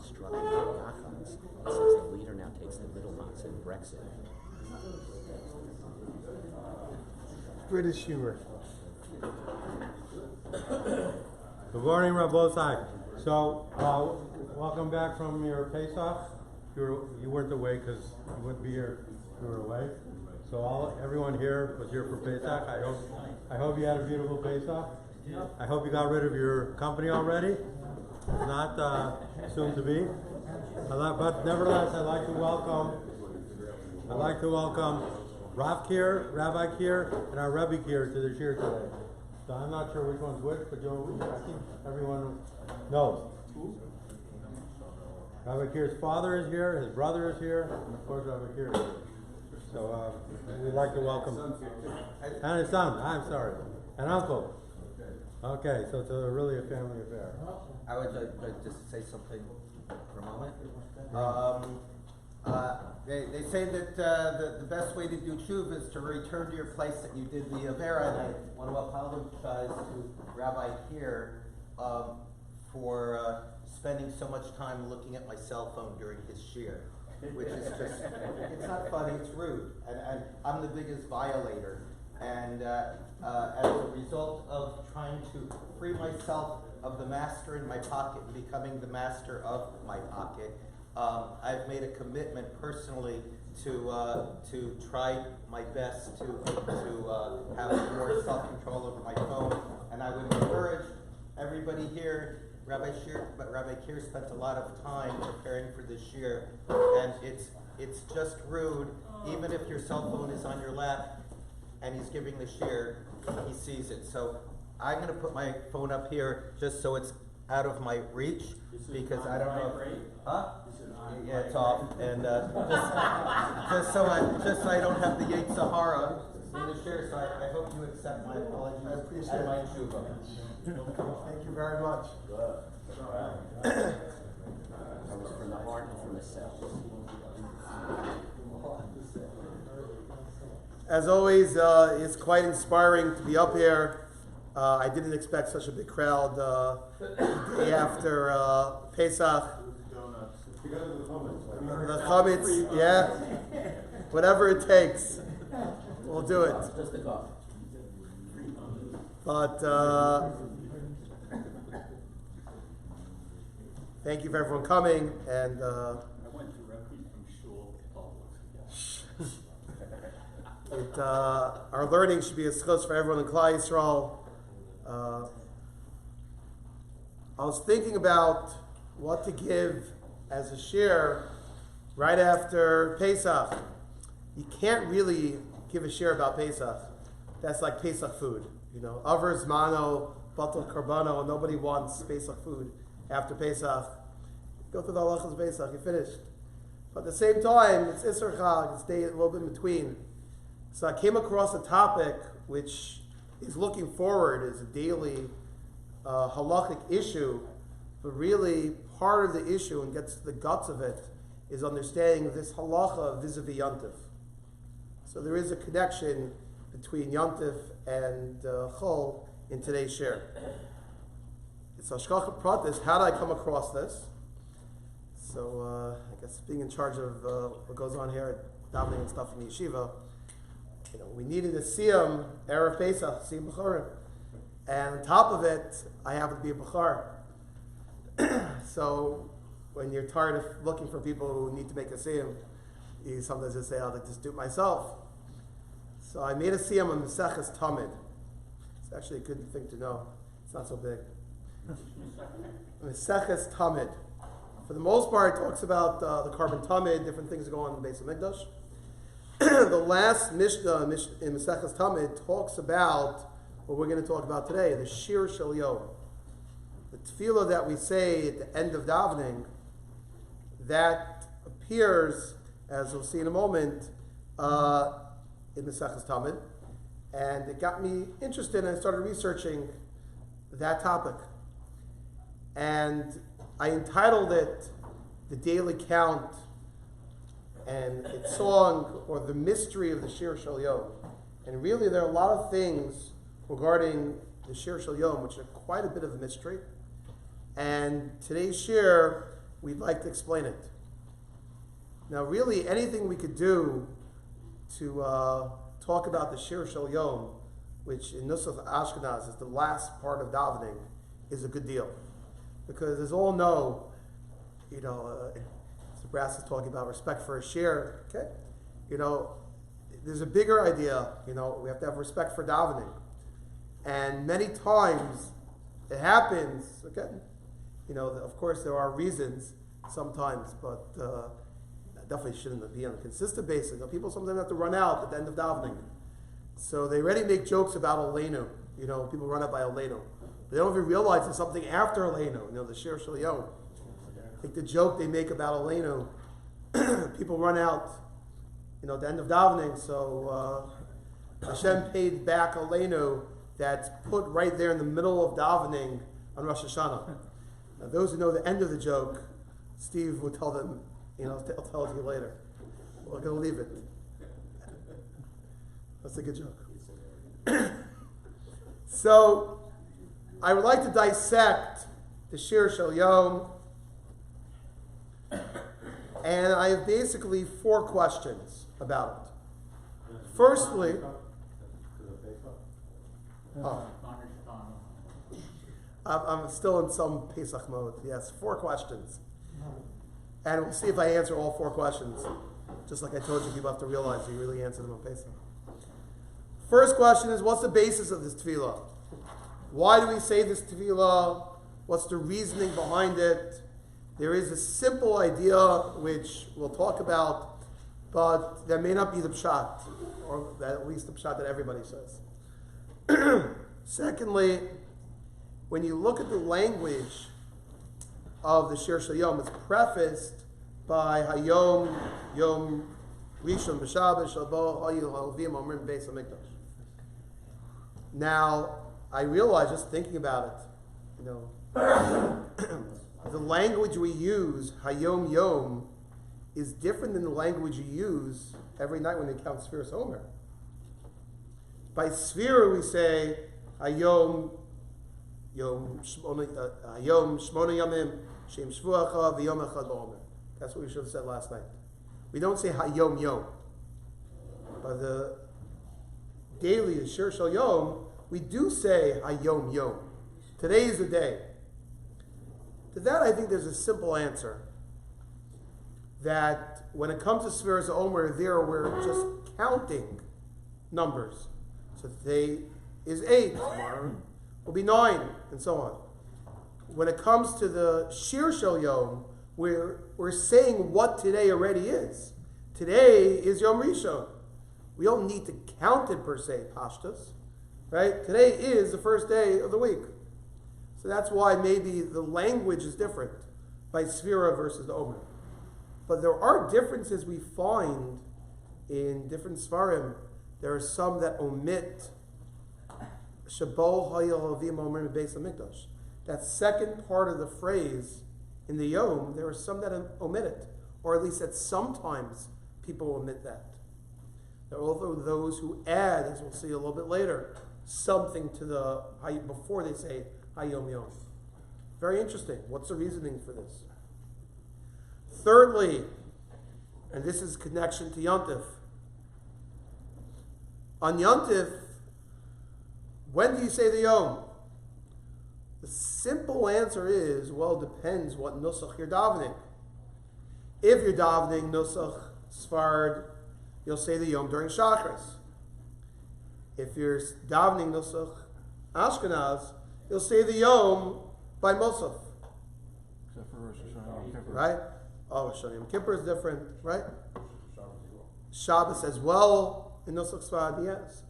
struck in Yachas. It says the leader now takes the middle matzah and breaks it. British humor. Good morning, Rabbosai. So, welcome back from your Pesach. You weren't away because you wouldn't be here if you were away. So everyone here was here for Pesach. I hope you had a beautiful Pesach. I hope you got rid of your company already. Not soon to be. But nevertheless, I'd like to welcome Rav Kier, Rabbi Kier, and our Rebbe Kier to the Shiur today. So I'm not sure which one's which, but I think everyone knows. Rabbi Kier's father is here, his brother is here, and of course Rabbi Kier is here. So we'd like to welcome. And his son, I'm sorry. And uncle. Okay, so it's really a family affair. I would like to say something for a moment. They say that the best way to do tshuva is to return to your place that you did the avera, and I want to apologize to Rabbi here for spending so much time looking at my cell phone during his shiur, which is just, it's not funny, it's rude, and I'm the biggest violator. And as a result of trying to free myself of the master in my pocket and becoming the master of my pocket, I've made a commitment personally to try my best to have more self-control over my phone. And I would encourage everybody here. Rabbi Kier spent a lot of time preparing for this shiur, and it's just rude, even if your cell phone is on your lap and he's giving the shiur, he sees it. So I'm going to put my phone up here just so it's out of my reach, because I don't know. Yeah, it's off, and just so I don't have the Yetzer Hara in the shiur. So I hope you accept my apologies and my tshuva. Thank you very much. That was from the heart and from the cells. As always, it's quite inspiring to be up here. I didn't expect such a big crowd the day after Pesach. The chametz, yeah. Whatever it takes, we'll do it. Just a coffee. But thank you for everyone coming, and I went directly from Shel to our learning should be a schus for everyone in Klal Yisrael. I was thinking about what to give as a shiur right after Pesach. You can't really give a shiur about Pesach. That's like Pesach food. You know, Aver Zmano, Batal Karbano, nobody wants Pesach food after Pesach. Go through the halachas of Pesach, you're finished. But at the same time, it's Isser Chag, it's day a little bit in between. So I came across a topic which is looking forward as a daily halachic issue, but really part of the issue and gets to the guts of it is understanding this halacha vis-a-vis Yontif. So there is a connection between Yontif and Chol in today's shiur. It's Hashgacha Pratis. How did I come across this? So I guess being in charge of what goes on here at davening and stuff in the yeshiva, you know, we needed a siyam erev Pesach, siyam b'chorim, and on top of it, I happen to be a b'char. So when you're tired of looking for people who need to make a siyam, you sometimes just say, I'll just do it myself. So I made a siyam on Maseches Tamid. It's actually a good thing to know. It's not so big. Maseches Tamid. For the most part, it talks about the carbon Tamid, different things that go on in the base of Mikdash. The last Mishnah in Maseches Tamid talks about what we're going to talk about today, the Shiur Shel Yom. The tefillah that we say at the end of davening, that appears, as we'll see in a moment, in Maseches Tamid, and it got me interested, and I started researching that topic. And I entitled it "The Daily Count," and its song, or "The Mystery of the Shiur Shel Yom." And really, there are a lot of things regarding the Shiur Shel Yom, which are quite a bit of a mystery. And today's shiur we'd like to explain it. Now, really, anything we could do to talk about the Shiur Shel Yom, which in Nusach Ashkenaz is the last part of davening, is a good deal. Because as all know, Mr. Brass is talking about respect for a share. Okay, there's a bigger idea. We have to have respect for davening, and many times it happens. Okay, of course there are reasons sometimes, but definitely shouldn't be on a consistent basis. People sometimes have to run out at the end of davening, so they already make jokes about Aleinu. People run out by Aleinu. They don't even realize there's something after Aleinu. The Shiur Shel Yom. I think the joke they make about Aleinu, people run out, at the end of davening. So Hashem paid back Aleinu that's put right there in the middle of davening on Rosh Hashanah. Now, those who know the end of the joke, Steve will tell them. I'll tell it to you later. We're going to leave it. That's a good joke. So, I would like to dissect the Shiur Shel Yom, and I have basically 4 questions about it. Firstly, I'm still in some Pesach mode. Yes, 4 questions. And we'll see if I answer all 4 questions. Just like I told you, people have to realize you really answer them on Pesach. First question is, what's the basis of this tefillah? Why do we say this tefillah? What's the reasoning behind it? There is a simple idea which we'll talk about, but that may not be the pshat, or at least the pshat that everybody says. Secondly, when you look at the language of the Shiur Shel Yom, it's prefaced by Hayom Yom Rishon B'Shabbos Shabo Hayu Halavim Omrim Beis Hamikdash. Now, I realize just thinking about it, the language we use, Hayom Yom, is different than the language you use every night when you count Sfiras Omer. By Sfira we say Hayom Shmona Yomim Shem Shvuacha V'Yom Echad B'Omer. That's what we should have said last night. We don't say Hayom Yom. By the daily Shiur Shel Yom, we do say Hayom Yom. Today is the day. To that, I think there's a simple answer. That when it comes to Sfiras Omer, there we're just counting numbers. So today is 8, tomorrow will be 9, and so on. When it comes to the Shiur Shel Yom, we're saying what today already is. Today is Yom Rishon. We don't need to count it per se, Pashtus. Right? Today is the first day of the week. So that's why maybe the language is different by Sfira versus the Omer. But there are differences we find in different Svarim. There are some that omit Shabo Hayel Havim Omer Beis Hamikdash. That second part of the phrase in the Yom, there are some that omit it. Or at least that sometimes people omit that. There are also those who add, as we'll see a little bit later, something to the before they say Hayom Yom. Very interesting. What's the reasoning for this? Thirdly, and this is connection to Yontif. On Yontif, when do you say the Yom? The simple answer is, well, it depends what Nusach you're davening. If you're davening Nusach Sfard, you'll say the Yom during Shachris. If you're davening Nusach Ashkenaz, you'll say the Yom by Musaf. Except for Rosh Hashanah Yom Kippur. Right? Oh, Rosh Hashanah Yom Kippur is different, right? Shabbos as well in Nusach Sfard, yes.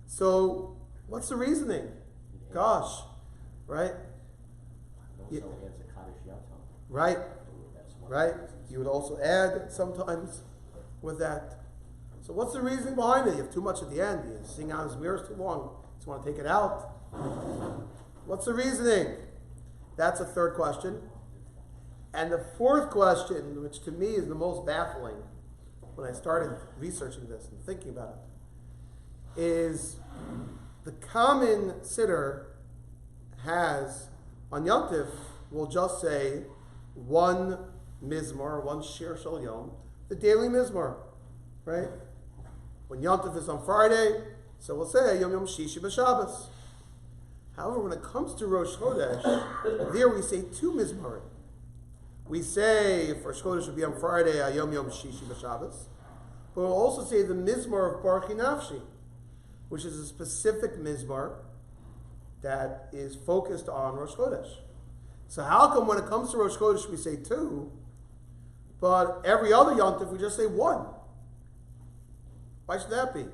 So, what's the reasoning? Gosh, right? Yeah. Right? Right? You would also add sometimes with that. So what's the reasoning behind it? You have too much at the end. You sing out his mirrors too long. You just want to take it out. What's the reasoning? That's a third question. And the fourth question, which to me is the most baffling when I started researching this and thinking about it, is the common sitter has, on Yom Tif, will just say one mizmor, one shir shel yom, the daily mizmor, right? When Yom Tov is on Friday, so we'll say Yom Yom Shishi b'Shabbos. However, when it comes to Rosh Chodesh, there we say two mizmorim. We say if Rosh Chodesh would be on Friday, Yom Yom Shishi b'Shabbos, but we'll also say the mizmor of Baruch Nafshi, which is a specific mizmor that is focused on Rosh Chodesh. So how come when it comes to Rosh Chodesh we say two, but every other Yom Tov we just say one? Why should that be?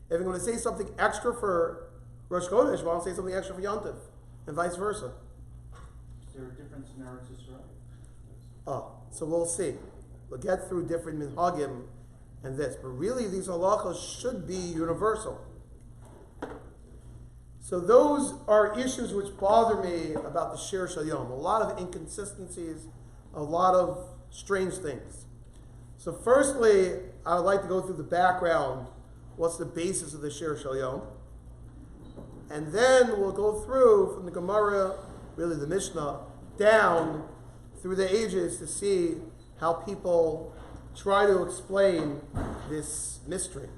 If I'm going to say something extra for Rosh Chodesh, why don't I say something extra for Yom Tov? And vice versa. There are different scenarios, right? Oh, so we'll see. We'll get through different minhagim and this. But really these halachos should be universal. So those are issues which bother me about the Shir Shel Yom. A lot of inconsistencies, a lot of strange things. So firstly, I would like to go through the background. What's the basis of the Shir Shel Yom? And then we'll go through from the Gemara, really the Mishnah, down through the ages to see how people try to explain this mystery.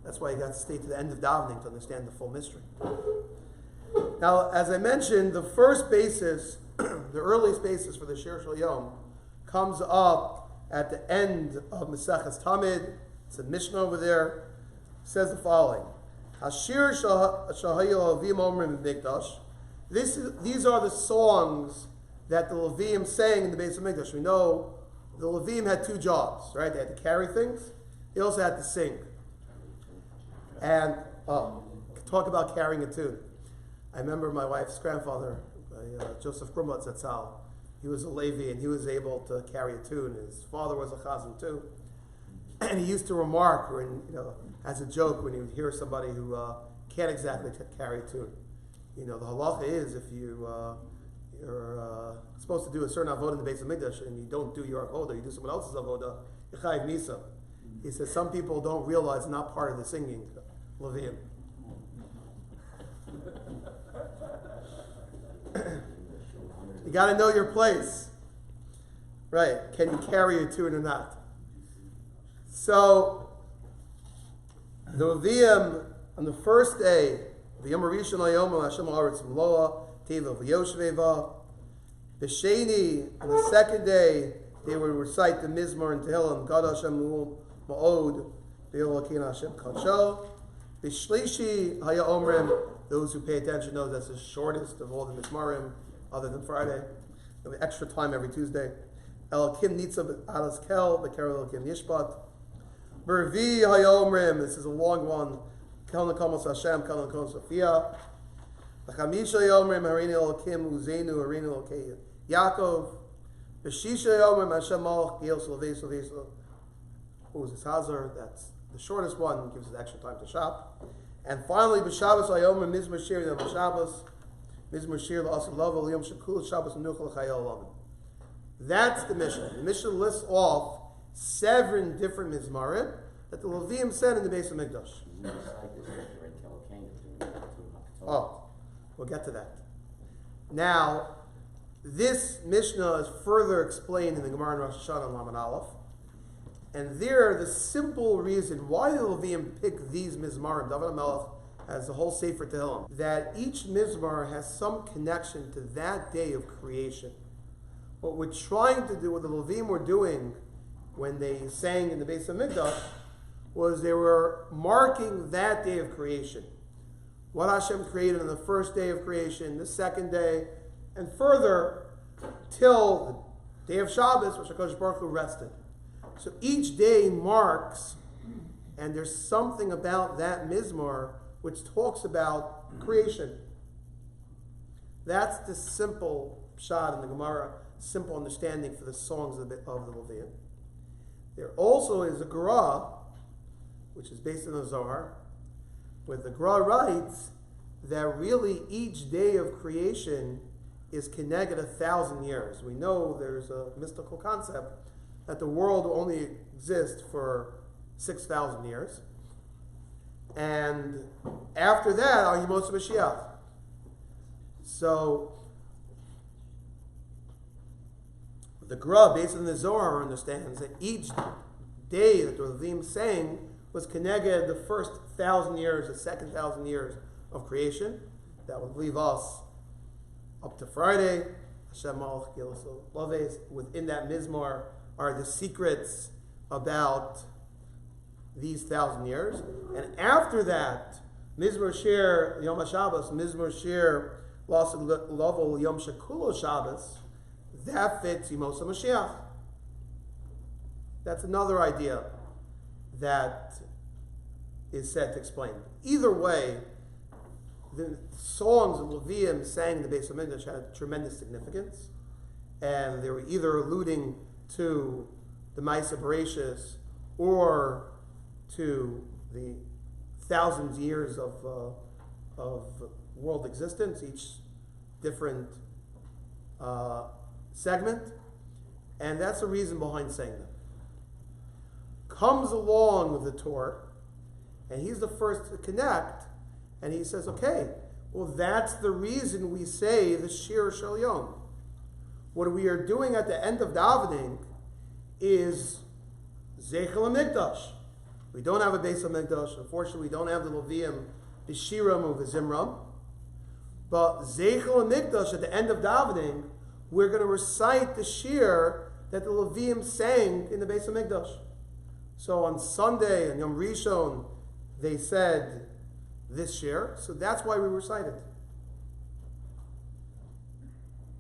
That's why you got to stay to the end of davening to understand the full mystery. Now, as I mentioned, the first basis, the earliest basis for the Shir Shel Yom, comes up at the end of Maseches Tamid. It's a Mishnah over there. It says the following: Hashir Shahayil Levim Omrim Mikdash. These are the songs that the Levim sang in the Beis Hamikdash. We know the Levim had two jobs, right? They had to carry things. They also had to sing. And talk about carrying a tune. I remember my wife's grandfather, Joseph Grumlitz at Sal. He was a Levi and he was able to carry a tune. His father was a Chazan too. And he used to remark, when, as a joke, when he would hear somebody who can't exactly carry a tune. The halacha is if you're supposed to do a certain avodah in the Beis Hamikdash and you don't do your avodah, you do someone else's avodah, you're chayiv misa. He says some people don't realize it's not part of the singing, Levim. You got to know your place, right? Can you carry a tune or not? So the Levim on the first day, the Yom Rishon Hayom Hashem Haaretz Mloa Teva V'Yoshveva. B'Sheni on the second day they would recite the Mizmor and Tehillim Gad Hashem Ma'od V'Yolakin Hashem Kadsho. B'Shlishi Haya Omrim. Those who pay attention know that's the shortest of all the Mizmarim, other than Friday. We have extra time every Tuesday. Elokim Nitzav Alas Kel B'Kerel Elokim Yishpat. B'Revi Haya Omrim. This is a long one. Kel Nekamos Hashem Kel Nekamos Sophia. L'chamisha Yomrim Harini Elokim Uzenu Harini Elokei Yaakov. B'Shisha Yomrim Hashem Malach Gil Slovei Slovei Slovei. Who's Hazar? That's the shortest one. Gives us extra time to shop. And finally, b'Shabbos Hayom Mizmor Shir Yom Shabbos Mizmor Shir LaAsar Lavo L'Yom Shekul Shabbos Menucha L'Chayil Olam. That's the Mishnah. The Mishnah lists off 7 different mizmarim that the Levim said in the Beis Hamikdash. Oh, we'll get to that. Now, this Mishnah is further explained in the Gemara in Rosh Hashanah and Laman Aleph. And there, the simple reason why the Levim pick these mizmarim, David HaMelech has the whole Sefer Tehillim, that each mizmar has some connection to that day of creation. What we're trying to do, what the Levim were doing when they sang in the Beis Hamikdash, was they were marking that day of creation. What Hashem created on the first day of creation, the second day, and further till the day of Shabbos, which HaKadosh Baruch Hu rested. So each day marks, and there's something about that mizmor which talks about creation. That's the simple pshat in the Gemara, simple understanding for the songs of the Levim. There also is a Gra, which is based on the Zohar, where the Gra writes that really each day of creation is connected 1,000 years. We know there's a mystical concept that the world will only exist for 6,000 years. And after that, are Yemos Mashiach. So The Gra, based on the Zohar, understands that each day that the Levim sang was connected the first 1,000 years, the second 1,000 years of creation. That would leave us up to Friday. Hashem Malach Gilaso Laves. Within that Mizmor are the secrets about these 1,000 years. And after that, Mizmor Shir Yom HaShabbos, Mizmor Shir Lasad Lovol Yom Shekulo Shabbos, that fits Yemos HaMashiach. That's another idea that is said to explain. Either way, the songs of Levium sang in the Beis HaMikdash had tremendous significance, and they were either alluding to the Ma'aseh Bereshis or to the thousands of years of world existence, each different segment, and that's the reason behind saying them. Comes along with the Torah, and he's the first to connect, and he says, okay, well, that's the reason we say the Shiur Shel Yom. What we are doing at the end of davening is Zeichel HaMikdash. We don't have a Beis HaMikdash. Unfortunately, we don't have the Levium, B'Shiram or V'Zimram. But Zeichel HaMikdash, at the end of davening, we're going to recite the Shiur that the Levium sang in the Beis HaMikdash. So on Sunday, on Yom Rishon, they said this Shiur, so that's why we recite it.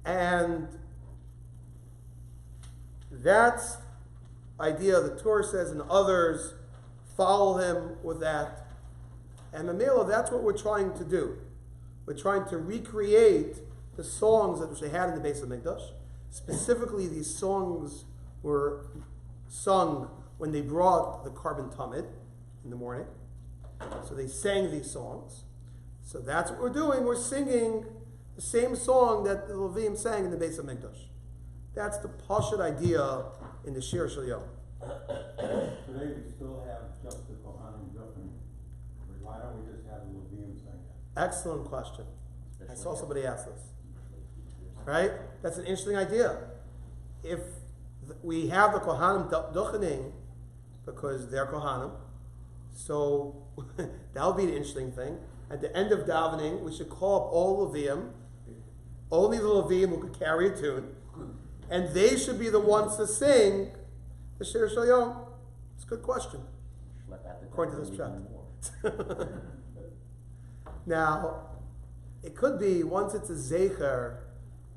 And that's idea the Torah says, and others follow him with that. And Mamela, that's what we're trying to do. We're trying to recreate the songs that they had in the Beis HaMikdash. Specifically, these songs were sung when they brought the carbon tamid in the morning. So they sang these songs. So that's what we're doing. We're singing the same song that the Levim sang in the Beis HaMikdash. That's the Pashut idea in the Shiur Shel Yom. Today we still have just the Kohanim Duchen. Why don't we just have the Levim sing it? Excellent question. I saw somebody ask this. Right? That's an interesting idea. If we have the Kohanim Duchening, because they're Kohanim, so that would be an interesting thing. At the end of davening, we should call up all Levim, only the Levim who could carry a tune, and they should be the ones to sing the Shiur Shel Yom. It's a good question, according to this chat. Now, it could be once it's a zecher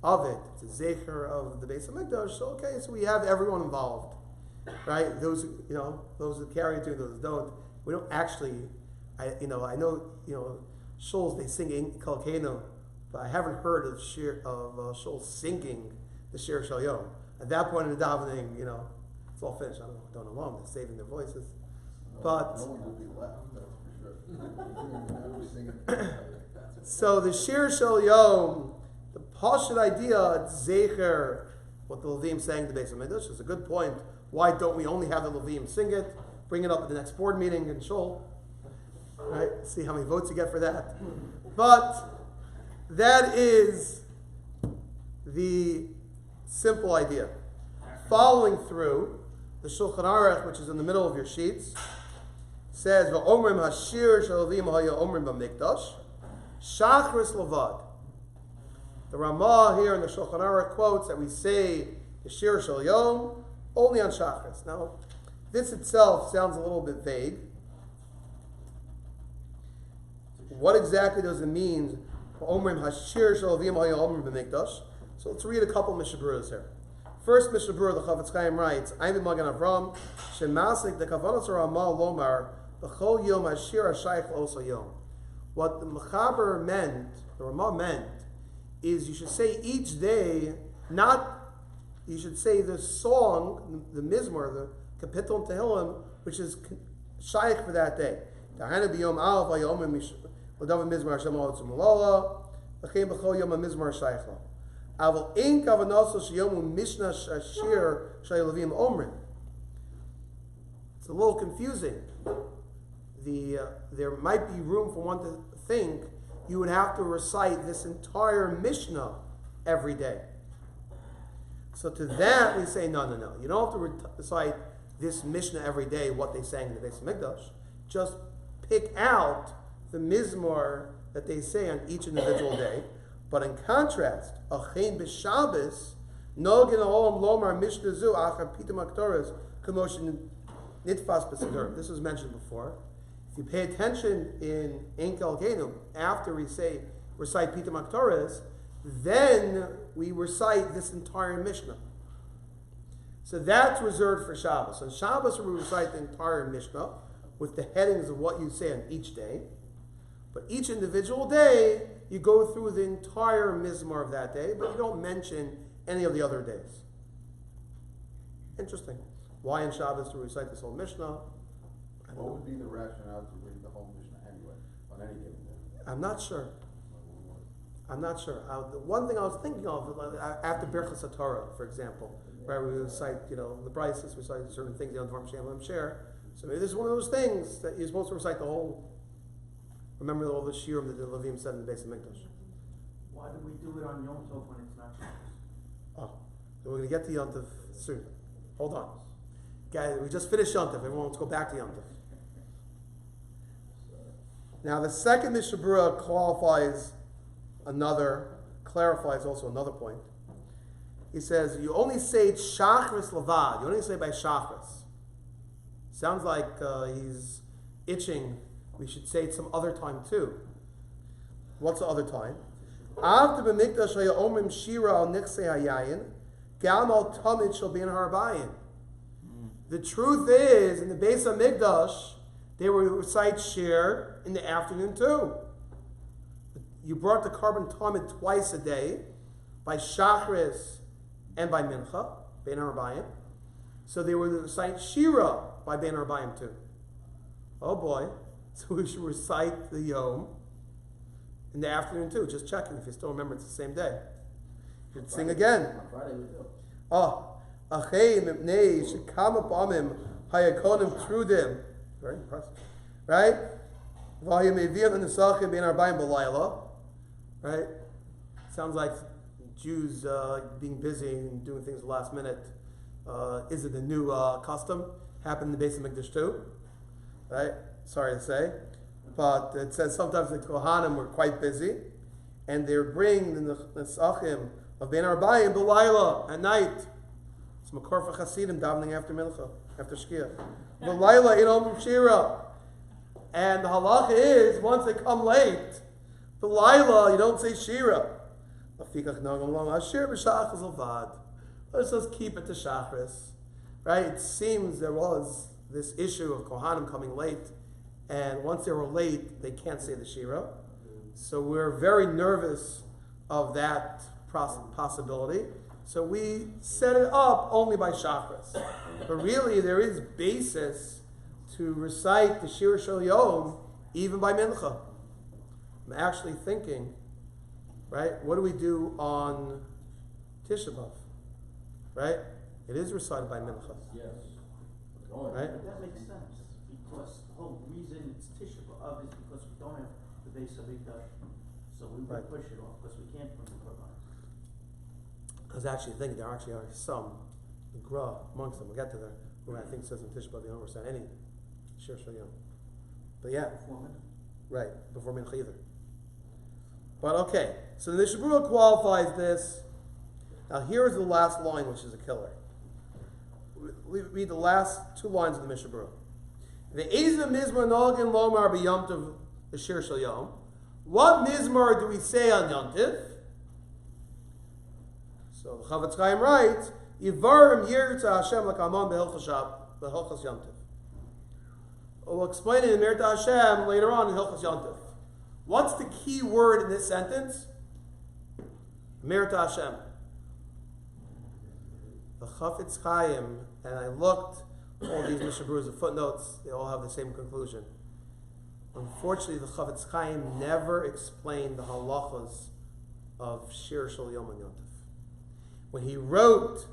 of it, it's a zecher of the Beis HaMikdash. So okay, so we have everyone involved, right? Those those who carry it, those who don't. We don't actually. I know shuls they sing in Kalkeno, but I haven't heard of shuls singing the Shiur Shel Yom. At that point in the davening, it's all finished. I don't know long. They're saving their voices, but No one will be left, that's for sure. so the Shiur Shel Yom, the Pashut idea, it's Zecher, what the Levim sang in the Beis HaMikdash, is a good point. Why don't we only have the Levim sing it? Bring it up at the next board meeting in Shul. Right? See how many votes you get for that. But that is the simple idea. Following through, the Shulchan Aruch, which is in the middle of your sheets, says, "V'omrim hashir shel Levim haya omrim b'mikdash, shachris levad." The Ramah here in the Shulchan Aruch quotes that we say the Shiur Shel Yom only on Shachris. Now, this itself sounds a little bit vague. What exactly does it mean? Omrim hashir shel Levim haya omrim b'mikdash. So let's read a couple Mishaburas here. First Mishabur, the Chavetz Chaim writes, "I'm in Magen Avram, shemasik the kavanos Ramah lomar b'chol yom hashir hashayich also yom." What the Mechaber meant, the Ramah meant, is you should say each day, you should say the song, the Mizmor, the Kapitel Tehillim, which is Shaykh for that day. Tahana b'yom alv v'yom l'dav Mizmor Hashem l'otzum l'lola, l'chein b'chol yom Mizmor Shaykh lo. Aval ein kavanoso sheyomu Mishnah Shir Shel Levim Omrim. It's a little confusing. There might be room for one to think you would have to recite this entire Mishnah every day. So to that we say, no. You don't have to recite this Mishnah every day, what they sang in the Beis Hamikdash. Just pick out the Mizmor that they say on each individual day. But in contrast, Achein b'Shabbos, Nogin Olam Lomar Mishnah Zu Achar Pitam Aktoras Commotion Nitfas B'Sidur. This was mentioned before. If you pay attention in Enkel Genum, after we recite Pitam Aktoras, then we recite this entire Mishnah. So that's reserved for Shabbos. On Shabbos we recite the entire Mishnah with the headings of what you say on each day. But each individual day, you go through the entire Mizmor of that day, but you don't mention any of the other days. Interesting. Why in Shabbos to recite this whole Mishnah? What would be the rationale to read the whole Mishnah anyway, on any given day? I'm not sure. The one thing I was thinking of, after Birchas HaTorah, for example, where we recite, the Brises, we recite certain things, Dvarm Shem Share. So maybe this is one of those things that you're supposed to recite the whole. Remember all the Shiur that the Levim said in the Beis Hamikdash. Why do we do it on Yom Tov when it's not Shabbos? Oh, so we're going to get to Yom Tov soon. Hold on. Guys, we just finished Yom Tov. Everyone wants to go back to Yom Tov. Now the second Mishnah Berurah clarifies also another point. He says, you only say Shachris Levad. You only say by Shachris. Sounds like he's itching. We should say it some other time too. What's the other time? After b'mikdash omrim shira al nichsei hayayin, gam al tamid shall be in harbayim. The truth is, in the Beis Hamikdash, they would recite shir in the afternoon too. You brought the carbon tamid twice a day, by shachris and by mincha, bein harbayim. So they would recite shira by bein harbayim too. Oh boy. So we should recite the Yom in the afternoon too. Just checking if you still remember it's the same day. You should sing again. On Friday we do. Achei mipnei shekama pamim hayakonim trudim. Very impressive, right? V'hayim evian l'nisachim bein arbayim b'layla. Right? Sounds like Jews being busy and doing things last minute. Is it a new custom? Happened in the Beis Hamikdash too, right? Sorry to say, but it says sometimes the Kohanim were quite busy, and they were bringing the Nesachim of Ben Arbayim b'layla at night. It's Makor for Chasidim davening after Mincha, after Shkia. B'layla in Om Shira, and the halacha is once they come late, b'layla you don't say Shira. Let's just keep it to Shachris, right? It seems there was this issue of Kohanim coming late. And once they were late, they can't say the Shira. So we're very nervous of that possibility. So we set it up only by Shachris. But really, there is basis to recite the Shir Shel Yom even by Mincha. I'm actually thinking, right, what do we do on Tisha B'Av? Right? It is recited by Mincha. Yes. Right? But that makes sense, because the whole reason it's Tisha B'Av is because we don't have the Beis Hamikdash, so we would Right. push it off, because we can't bring the Korban. I was actually thinking there actually are some Gra amongst them. We'll get to that. Who I think says in Tisha B'Av you don't recite any Shir Shel Yom. But yeah, Before minute. right, before Mincha either. But okay, so the Mishnah Berurah qualifies this. Now here is the last line, which is a killer. We read the last two lines of the Mishnah Berurah. The Eza Mizmar Nogin Lomar B'Yom Tov the Shir Shel Yom. What Mizmar do we say on Yom Tov? So the Chavetz Chaim writes, Yivarim Yirtza Hashem L'Kamon B'Hilchas Yom Tov. We'll explain it in Mirta Hashem later on in Hilchas Yom Tov. What's the key word in this sentence? Mirta Hashem. The Chavetz Chaim, and I looked, all these Mishnah Berurahs, the footnotes, they all have the same conclusion. Unfortunately, the Chavetz Chaim never explained the halachas of Shir Shel Yom and Yom Tov. When he wrote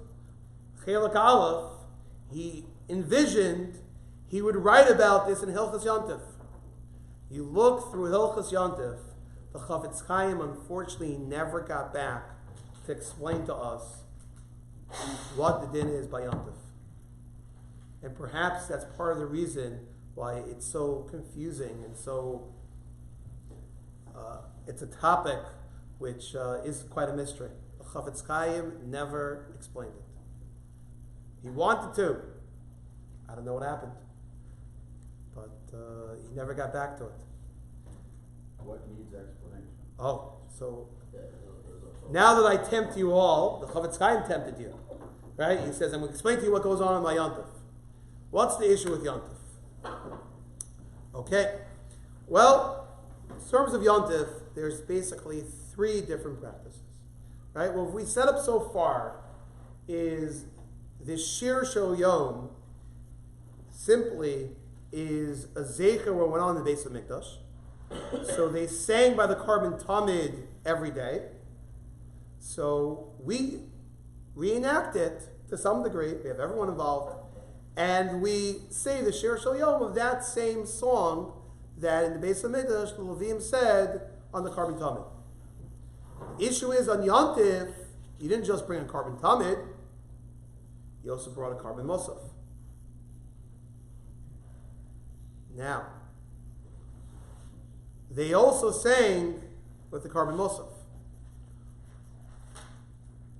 Chelak Aleph, he envisioned he would write about this in Hilchas Yom Tov. You look through Hilchas Yom Tov, the Chavetz Chaim unfortunately never got back to explain to us what the din is by Yom Tov. And perhaps that's part of the reason why it's so confusing and so it's a topic which is quite a mystery. The Chafetz Chaim never explained it. He wanted to. I don't know what happened, but he never got back to it. What needs explanation? Oh, so now that I tempt you all, the Chafetz Chaim tempted you, right? He says, I'm going to explain to you what goes on in my Yom Tov. What's the issue with Yom Tov? Okay, well, in terms of Yom Tov, there's basically 3 different practices, right? What we set up so far is this Shiur Shel Yom simply is a zecher what went on in the base of Mikdash. So they sang by the Karban Tamid every day. So we reenact it to some degree. We have everyone involved. And we say the Shiur Shel Yom of that same song that in the base of Mikdash, the Levim said on the Karban Tamid. The issue is on Yom Tov, you didn't just bring a Karban Tamid, you also brought a Karban Mosaf. Now, they also sang with the Karban Mosaf.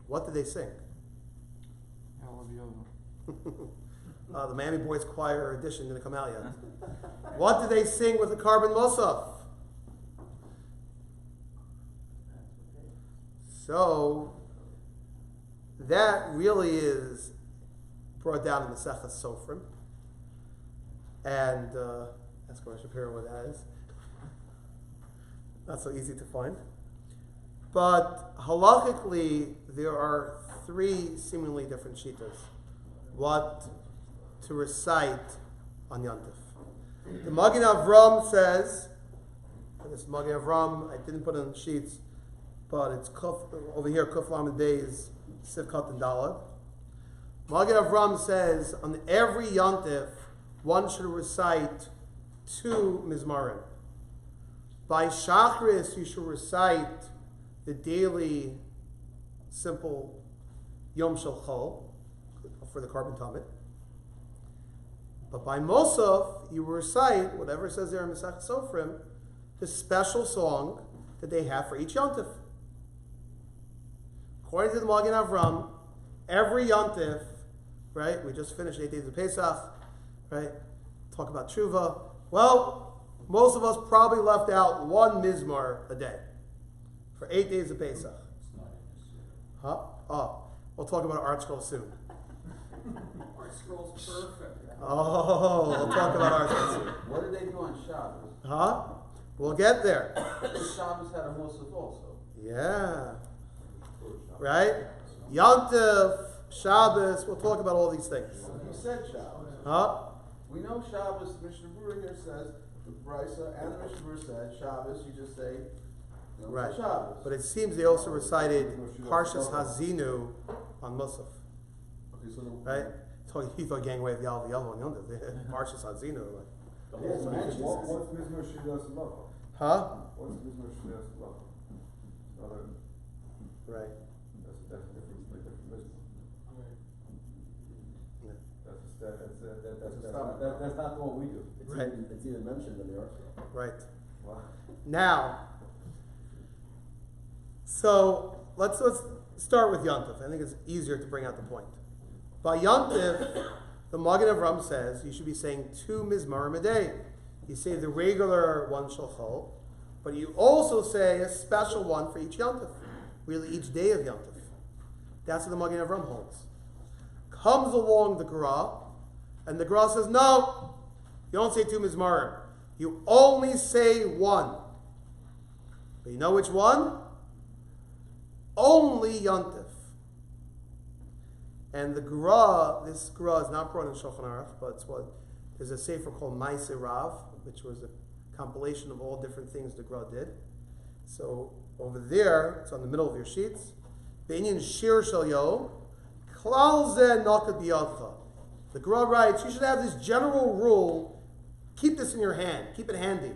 What did they sing? The Miami Boys Choir edition didn't come out yet. What did they sing with the Karban Mosaf? So, that really is brought down in the Maseches Sofrim. And ask Rosh Shapiro what that is. Not so easy to find. But halachically, there are 3 seemingly different shittas. What to recite on Yom Tov. The Magen Avram says, and this Magen Avram, I didn't put it in the sheets, but it's over here, Kuf Lamed Beis, Sivkat and Dalad. Magen Avram says, on every Yom Tov, one should recite 2 Mizmarim. By Shachris, you should recite the daily simple Yom Shel Chol for the Karban Tamid. But by Mosaf, you recite whatever it says there in Masechet Sofrim, the special song that they have for each Yom Tov. According to the Magen Avram, every Yom Tov, right? We just finished 8 days of Pesach, right? Talk about Tshuva. Well, most of us probably left out 1 Mizmar a day for 8 days of Pesach. Huh? Oh, we'll talk about Art Scroll soon. Art Scroll's perfect. Oh, we'll talk about Art Scroll soon. What did they do on Shabbos? Huh? We'll get there. Shabbos had a Mosaf also. Yeah. Right? Yom Tov, Shabbos, we'll talk about all these things. You said Shabbos. Huh? We know Shabbos, the Mishnah Berurah here says, the Brisa and the Mishnah Berurah said, Shabbos, you just say, Yom Tov Right. Shabbos. But it seems they also recited Parshas Hazinu on Musaf. Okay, so Right? He thought gangway of Yal V'Yal on Yom Tov. Parshas Hazinu. Like, the whole mention What's says, Mizmor Shidas Love? huh? What's Mizmor Shidas Love? Right. That's a different Mizmor. Yeah. That's not what we do. Right. It's even mentioned in the article. Right. Wow. Now, so let's start with Yom Tov. I think it's easier to bring out the point. By Yom Tov, the Magen Avram says you should be saying 2 Mizmarim a day. You say the regular 1 Shel Chol, but you also say a special one for each Yom Tov, really each day of Yom Tov. That's what the Magen Avram holds. Comes along the Gra, and the Gra says, no, you don't say 2 Mizmarim. You only say 1. But you know which one? Only Yom Tov. And the Gra, this Gra is not brought in Shulchan Aruch, but it's what there's a sefer called Maaseh Rav, which was a compilation of all different things the Gra did. So over there, it's on the middle of your sheets. B'inyan Shiur Shel Yom, Klal Zeh Noked B'yadcha. The Gra writes, you should have this general rule. Keep this in your hand. Keep it handy.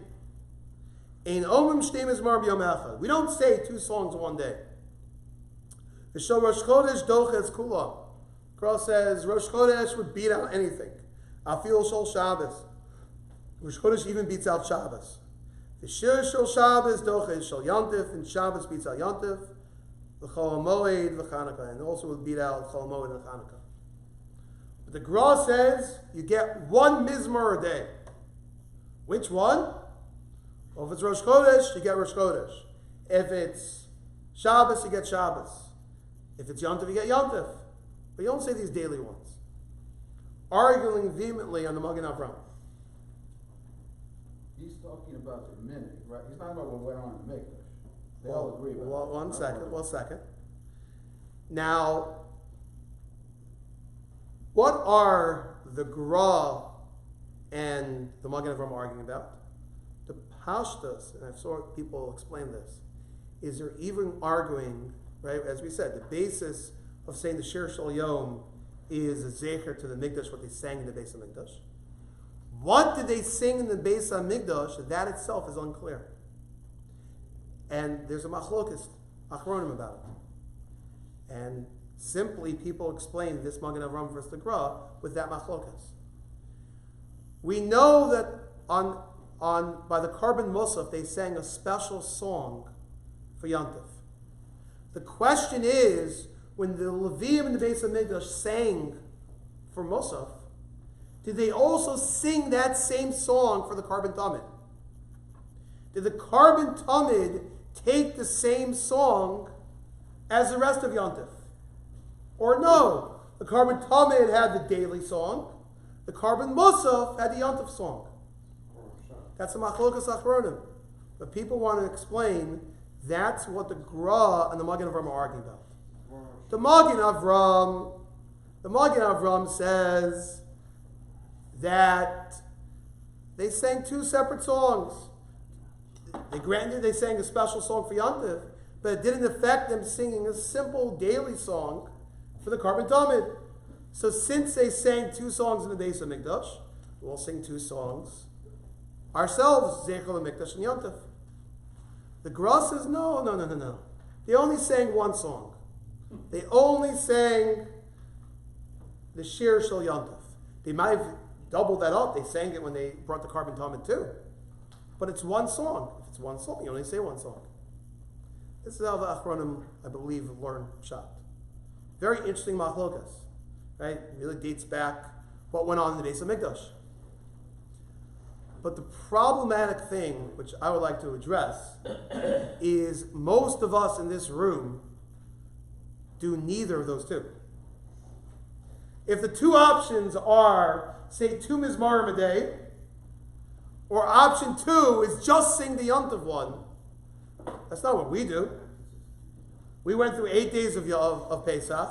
Ein omrim shtei mizmar b'yom echad. We don't say 2 songs in one day. V'shel Rosh Chodesh doches kula. Gra says Rosh Chodesh would beat out anything. Afil Shel Shabbos. Rosh Chodesh even beats out Shabbos. The Shiur Shel Shabbos doches Shel Yontif, and Shabbos beats out Yontif. The Chol Moed, the Chanukah, and also would beat out Chol Moed and Chanukah. But the Gra says you get one mizmor a day. Which one? Well, if it's Rosh Chodesh, you get Rosh Chodesh. If it's Shabbos, you get Shabbos. If it's Yontif, you get Yontif. But you don't say these daily ones. Arguing vehemently on the Magen Avram. He's talking about the minute, right? He's not about what went on in the Mikdash. They all agree with that. One second. Now, what are the Gra and the Magen Avram arguing about? The Pashtus, and I saw people explain this, is they're even arguing, right, as we said, the basis of saying the Shir Shel Yom is a zecher to the Mikdash, what they sang in the Beis HaMikdash. What did they sing in the Beis HaMikdash? That itself is unclear. And there's a machlokes, achronim about it. And simply people explain this Magen Avram versus the Gra with that machlokes. We know that by the Karban Musaf they sang a special song for Yontif. The question is, when the Leviim in the Beis HaMikdash sang for Musaf, did they also sing that same song for the Karban Tamid? Did the Karban Tamid take the same song as the rest of Yontif? Or no, the Karban Tamid had the daily song, the Karban Musaf had the Yontif song. That's the Machlokas Achronim. But people want to explain that's what the Gra and the Magen Avram are arguing about. The Magen Avram says that they sang two separate songs. Granted, they sang a special song for Yontif, but it didn't affect them singing a simple daily song for the Karban Tamid. So since they sang two songs in the Beis HaMikdash, we'll sing two songs ourselves, Zecher LaMikdash and Yontif. The Gra says, no. They only sang one song. They only sang the Shir Shel Yontif. They might have doubled that up. They sang it when they brought the Karban Tamid too. But it's one song. If it's one song, you only say one song. This is how the Achronim, I believe, learn Pshat. Very interesting machlokas, right? It really dates back what went on in the Beis HaMikdash. But the problematic thing, which I would like to address, is most of us in this room do neither of those two. If the two options are, say, 2 mizmarim a day, or option 2 is just sing the Yontif one, that's not what we do. We went through 8 days of Pesach,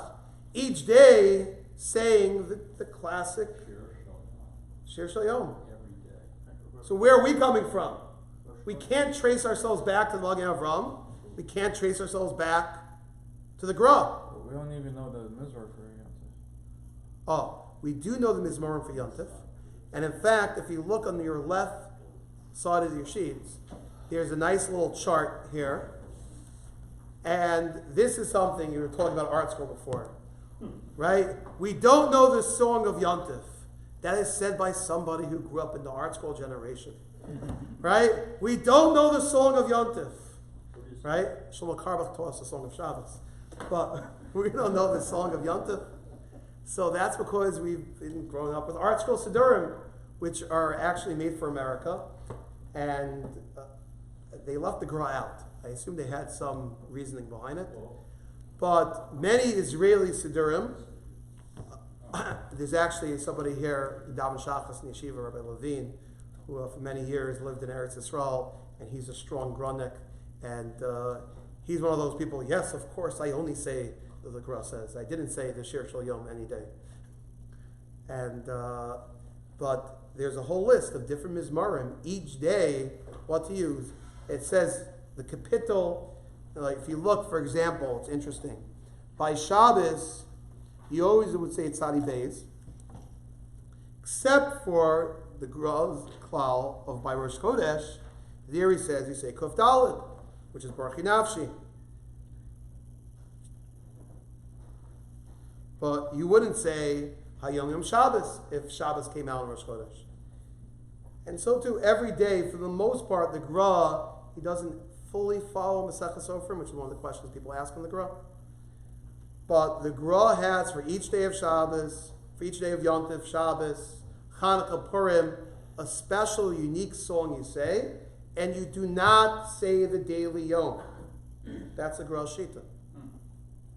each day saying the classic Shir Shel Yom. So where are we coming from? We can't trace ourselves back to the Magen Avram. We can't trace ourselves back to the Gra. We don't even know the Mizrah for Yontif. Oh, we do know the Mizmorim for Yontif. And in fact, if you look on your left side of your sheets, there's a nice little chart here. And this is something you were talking about art school before. Right? We don't know the song of Yontif. That is said by somebody who grew up in the art school generation. Right? We don't know the song of Yontif. Right? Shlomo Carlebach taught us the song of Shabbos. But we don't know the song of Yontif. So that's because we've been growing up with art school Sidurim, which are actually made for America. And they left the Gra out. I assume they had some reasoning behind it. But many Israeli Sidurim, there's actually somebody here, Daven Shachas in Yeshiva, Rabbi Levine, who for many years lived in Eretz Yisrael, and he's a strong Grunnik, and he's one of those people, yes, of course, I only say, the Gra says, I didn't say the Shir Shel Yom any day. And, but there's a whole list of different Mizmarim, each day, what to use. It says, the capital, like if you look, for example, it's interesting, by Shabbos, you always would say Tzadi Beis, except for the Gra's klal of by Rosh Chodesh. There he says, you say Kuf Daled, which is Baruch Nafshi. But you wouldn't say Hayom Yom Shabbos if Shabbos came out in Rosh Chodesh. And so too, every day, for the most part, the Gra, he doesn't fully follow Maseches Sofrim, which is one of the questions people ask on the Gra. But the Gra has for each day of Shabbos, for each day of Yom Tov, Shabbos, Chanukah, Purim, a special, unique song you say, and you do not say the daily Yom. That's the Gra Shita.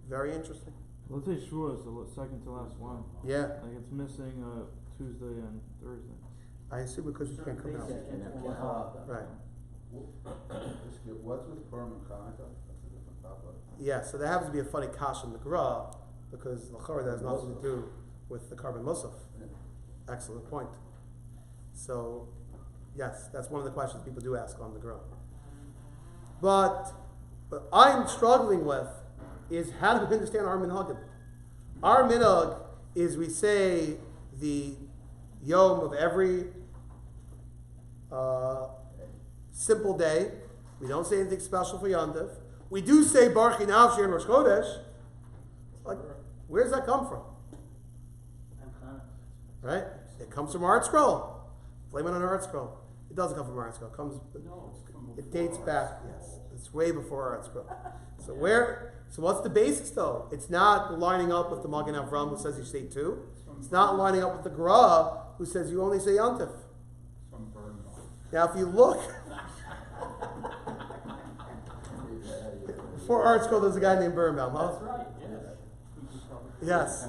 Very interesting. Let's say Shiur is the second to last one. Yeah, Like it's missing Tuesday and Thursday. I assume because you can't come out. Right. What's with Purim and Chanukah? That's a different topic. Yeah, so there happens to be a funny kash in the Gra, because L'chorah that has nothing to do with the carbon musaf. Excellent point. So, yes, that's one of the questions people do ask on the Gra. But what I'm struggling with is how do we understand our minhagim? Our minhag is we say the yom of every simple day. We don't say anything special for Yom Tov. We do say Baruch Nafshi and Rosh Chodesh. Like, where does that come from? Right? It comes from Art Scroll. Blame it on Art Scroll. It doesn't come from Art Scroll. It dates back. Yes, it's way before Art Scroll. So what's the basis though? It's not lining up with the Magen Avram who says you say two. It's not lining up with the Gra who says you only say Yom Tov. Now, if you look, before Art Scroll, there's a guy named Birnbaum, huh? That's right, Yes.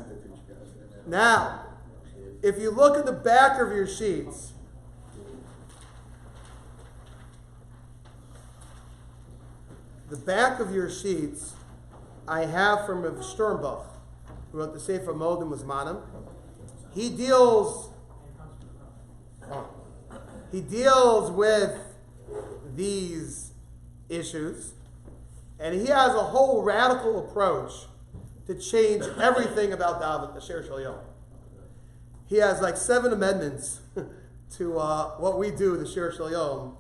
Now, if you look at the back of your sheets, I have from Rav Sternbach, who wrote the Sefer Modim Uzmanim. He deals with these issues, and he has a whole radical approach to change everything about the Shiur Shel Yom. He has like 7 amendments to what we do, the Shiur Shel Yom.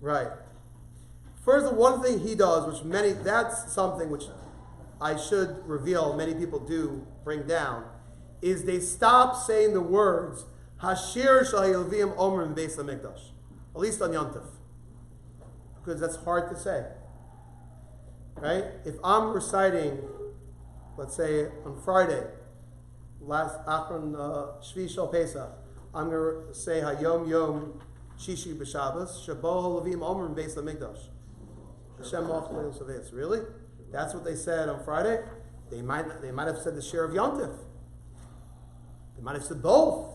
Right. First, the one thing he does, that's something which I should reveal, many people do bring down, is they stop saying the words Hashir Shel Yelvim Omer Beis HaMikdash, at least on Yom Tov, because that's hard to say. Right? If I'm reciting, let's say on Friday, last Achron Shvi Shel Pesach, I'm going to say Hayom Yom Shishi B'Shabbos Shabo Levim Omer Beis HaMikdash. Hashem Malchus Leil. Really? That's what they said on Friday? They might have said the share of Yom Tov. They might have said both.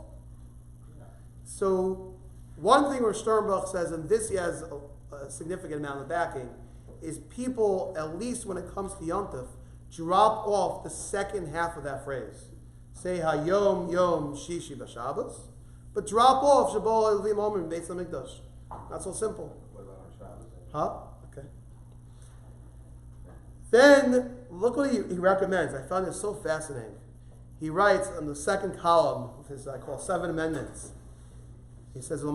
So one thing where Sternbach says, and this he has a significant amount of backing, is people, at least when it comes to Yom Tov, drop off the second half of that phrase. Say Hayom Yom Shishi B'Shabbos, but drop off Shabbat Elohim Omer Beis HaMikdash. Not so simple. What about on Shabbos? Huh? Okay. Then look what he recommends. I found this so fascinating. He writes on the second column of his, I call 7 amendments. He says, based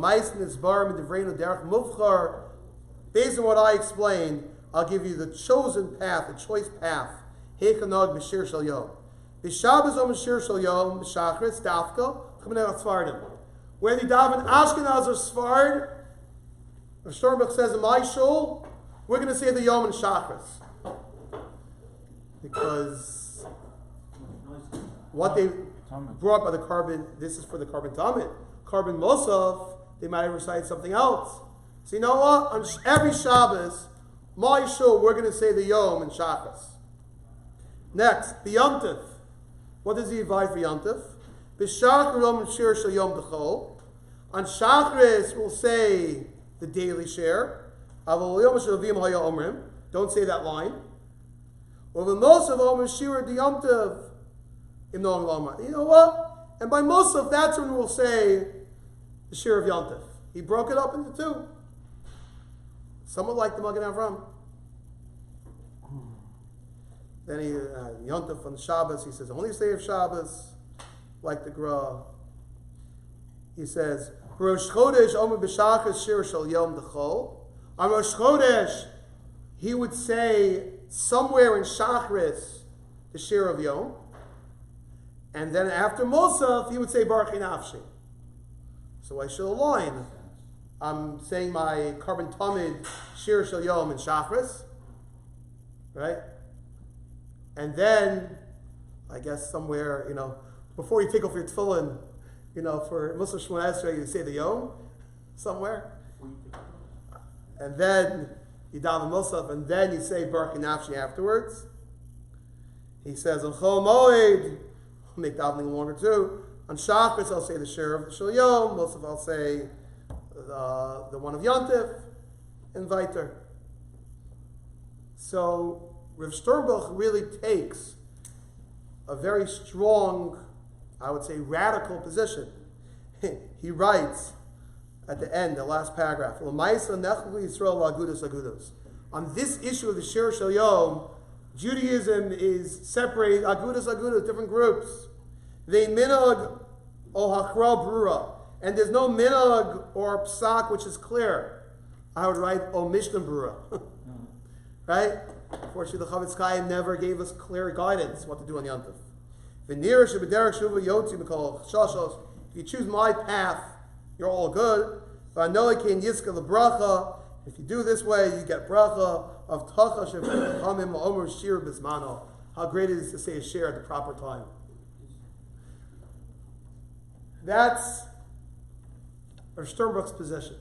on what I explained, I'll give you the chosen path, the choice path. Heikanog b'shir shel yom. B'shabbos om b'shir shel yom, b'shachris, dafka, chaminei tzfardim. Whether you daven Ashkenaz or Sfard, Sternbach says in my shul, we're going to say the yom and shachris. Because what they brought by the carbon, this is for the carbon tamid. Carbon Mosov, they might have recited something else. So you know what? On every Shabbos, my shul, we're going to say the Yom and Shachas. Next, the Yom Tov. What does he advise for Yom Tov? B'Shachar Yom Shir Shel Yom D'Chol. On Shachris, we'll say the daily share. Avol Yom Shel Vim Haya Omrim. Don't say that line. Or the Mosov Omer Shir the Yom Tov. You know what? And by Musaf, that's when we'll say the Shir of Yom Tov. He broke it up into 2. Somewhat like the Magen Avram. Then he, Yom Tov on Shabbos, he says, only say of Shabbos, like the Gra. He says, Rosh Chodesh Omer B'Shachas Shir Shel Yom D'Chol. On Rosh Chodesh, he would say somewhere in Shachris, the Shir of Yom. And then after Musaf, he would say Baruch Nafshi. So I should align. I'm saying my carbon tamid Shiur Shel Yom and Shachris, right? And then, I guess somewhere, before you take off your tefillin, for Musaf Shemona Esrei, you say the Yom somewhere. And then you daven Musaf, and then you say Baruch Nafshi afterwards. He says, on Chol Moed, I'll make davening longer too. On Shachris, I'll say the Shiur of the Shel Yom. Musaf, I'll say the one of Yontif, and Viter. So Rav Sternbuch really takes a very strong, I would say radical position. He writes at the end, the last paragraph, on this issue of the Shiur Shel Yom, Judaism is separated, agudas, different groups. They minhag o hachra brura. And there's no minhag or psak which is clear. I would write o mishnah brura. Right? Unfortunately, the Chavetz Chaim never gave us clear guidance what to do on Yom Tov. If you choose my path, you're all good. If you do this way, you get bracha of tacha shechamim omer shir bismano. How great it is to say a shir at the proper time. That's Rav Sternbuch's position.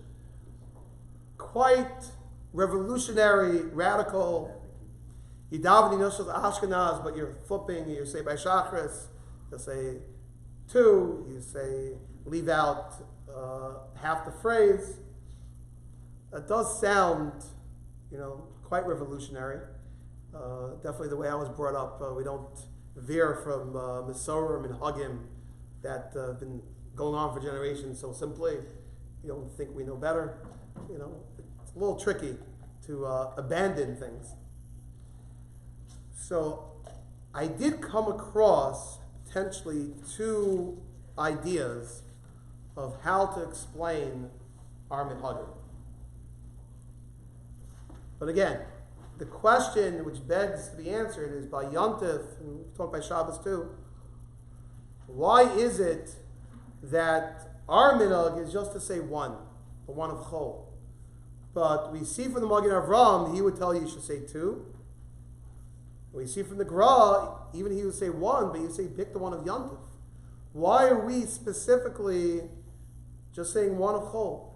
Quite revolutionary, radical. You daven in Ashkenaz, but you're flipping. You say by Shachris, you say two. You say leave out half the phrase. It does sound, quite revolutionary. Definitely the way I was brought up. We don't veer from Mesorim and Hagim that have been going on for generations so simply. You don't think we know better. It's a little tricky to abandon things. So I did come across potentially two ideas of how to explain our minhagim. But again, the question which begs to be answered is by Yom Tov, and we've talked by Shabbos too, why is it that our minhag is just to say one, the one of Chol? But we see from the Magen Avram, he would tell you should say two. We see from the Gra, even he would say one, but you say pick the one of Yom Tov. Why are we specifically just saying one of Chol?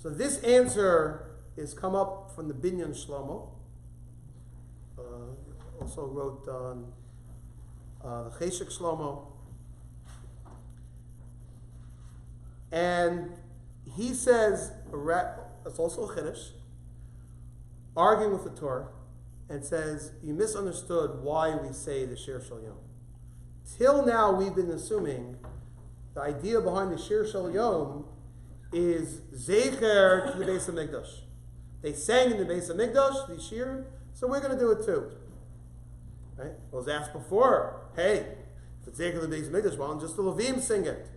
So this answer is come up from the Binyan Shlomo. Also wrote on the Cheshek Shlomo. And he says, it's also a Chiddush, arguing with the Torah, and says, you misunderstood why we say the Shiur Shel Yom. Till now, we've been assuming the idea behind the Shiur Shel Yom is Zecher to the Beis HaMikdash. They sang in the Beis HaMikdash, the Shiur, so we're going to do it too. Right? It was asked before, hey, if it's Zecher to the Beis HaMikdash, why don't just the Levim sing it?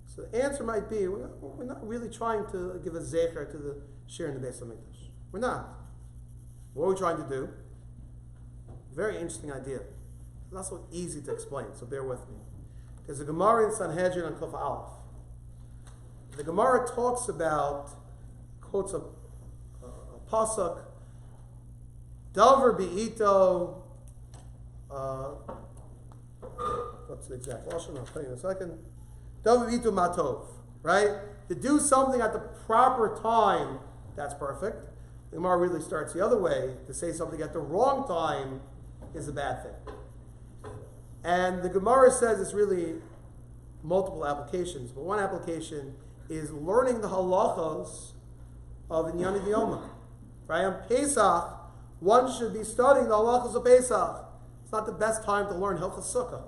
So the answer might be, we're not really trying to give a Zecher to the Shiur in the Beis HaMikdash. We're not. What are we trying to do? Very interesting idea. It's not so easy to explain, so bear with me. There's a Gemara in Sanhedrin on Kuf Aleph. The Gemara talks about, quotes a pasuk, Davar bi'ito, what's the exact lashon? I'll tell you in a second. Davar bi'ito matov, right? To do something at the proper time, that's perfect. The Gemara really starts the other way. To say something at the wrong time is a bad thing. And the Gemara says it's really multiple applications, but one application is learning the halachos of Inyan Yoma. Right? On Pesach, one should be studying the halachos of Pesach. It's not the best time to learn Hilchos Sukkah.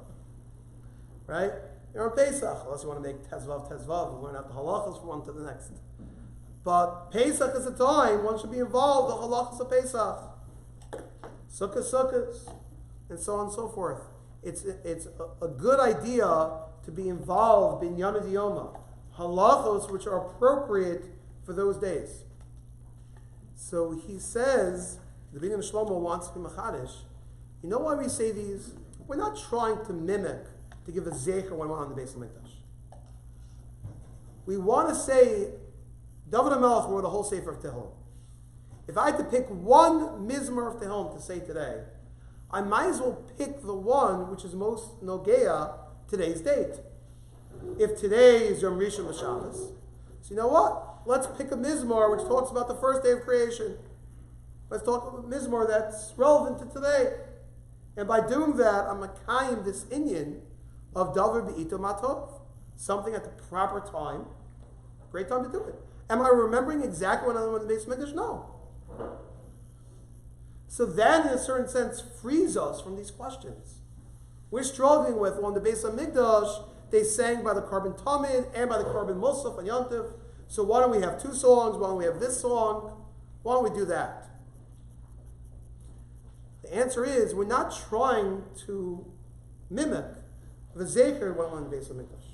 Right? You're on Pesach, unless you want to make Tezvav, and learn out the halachos from one to the next. But Pesach is a time one should be involved in the halachos of Pesach. Sukkahs, and so on and so forth. It's a good idea to be involved in Yom Yoma, halachos which are appropriate for those days. So he says, the Binyan Shlomo wants to be machadish. You know why we say these? we're not trying to mimic, to give a zecher when we're on the base of Mikdash. We want to say, David HaMelech wrote a whole Sefer of Tehillim. If I had to pick one Mizmor of Tehillim to say today, I might as well pick the one which is most Nogea today's date. If today is Yom Rishon L'Shabbos, so you know what? Let's pick a Mizmor which talks about the first day of creation. Let's talk about a Mizmor that's relevant to today. And by doing that, I'm makayim this inyan of Davar Be'ito Matov, something at the proper time. Great time to do it. Am I remembering exactly when I'm in the base of Mikdash? No. So that, in a certain sense, frees us from these questions. We're struggling with, on the base of Mikdash, they sang by the Korban Tamid and by the Korban Musaf and Yontif. So why don't we have two songs? Why don't we have this song? Why don't we do that? The answer is, we're not trying to mimic the Zecher when we're on the base of Mikdash.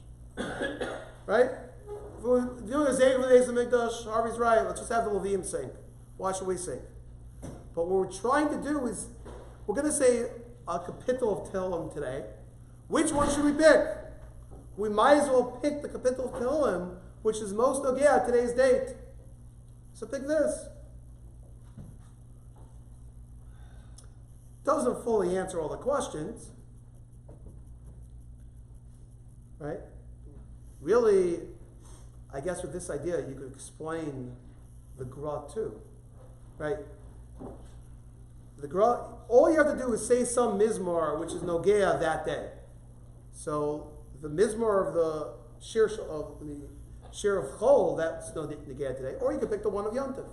Right? If we're doing a Zecher with the base of Mikdash, Harvey's right, let's just have the Levium sing. Why should we sing? But what we're trying to do is, we're going to say a capital of Tehillim today. Which one should we pick? We might as well pick the capital of Tehillim, which is most Nogea today's date. So pick this. Doesn't fully answer all the questions. Right? Really, I guess with this idea, you could explain the Gra too. Right? The Gra, all you have to do is say some Mizmor, which is Nogea that day. So the Mizmor of the Shiur of Chol, that's Nogea today. Or you could pick the one of Yontif.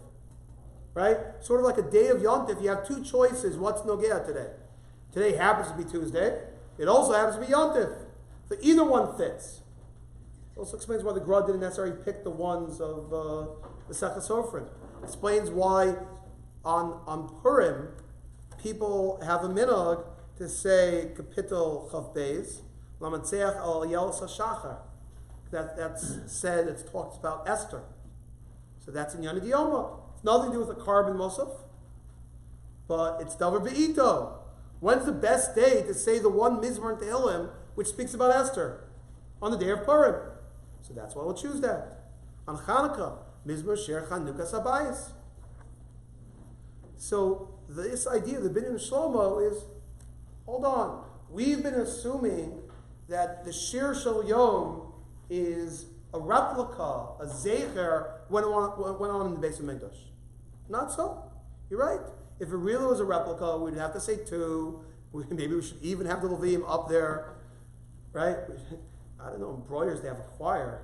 Right? Sort of like a day of Yontif, you have two choices. What's Nogea today? Today happens to be Tuesday. It also happens to be Yontif. So either one fits. It also explains why the Gra didn't necessarily pick the ones of the Sechas Sofrim. Explains why on Purim, people have a minhag to say Kapitel Chav Beis, Lamatzeach al Yelos HaShachar. That's said, it talks about Esther. So that's in Yana Dioma. It's nothing to do with the Korban Musaf, but it's Davar Be'ito. When's the best day to say the one Mizmor in Tehillim which speaks about Esther? On the day of Purim. So that's why we'll choose that. On Chanukah, Mizmor Sher Chanukah Sabayis. So this idea of the Binyan Shlomo is, hold on, we've been assuming that the Shir Shel Yom is a replica, a zecher, went on in the base of Mikdash. Not so. You're right. If it really was a replica, we'd have to say two. Maybe we should even have the Levium up there, right? I don't know, in Breuer's they have a choir,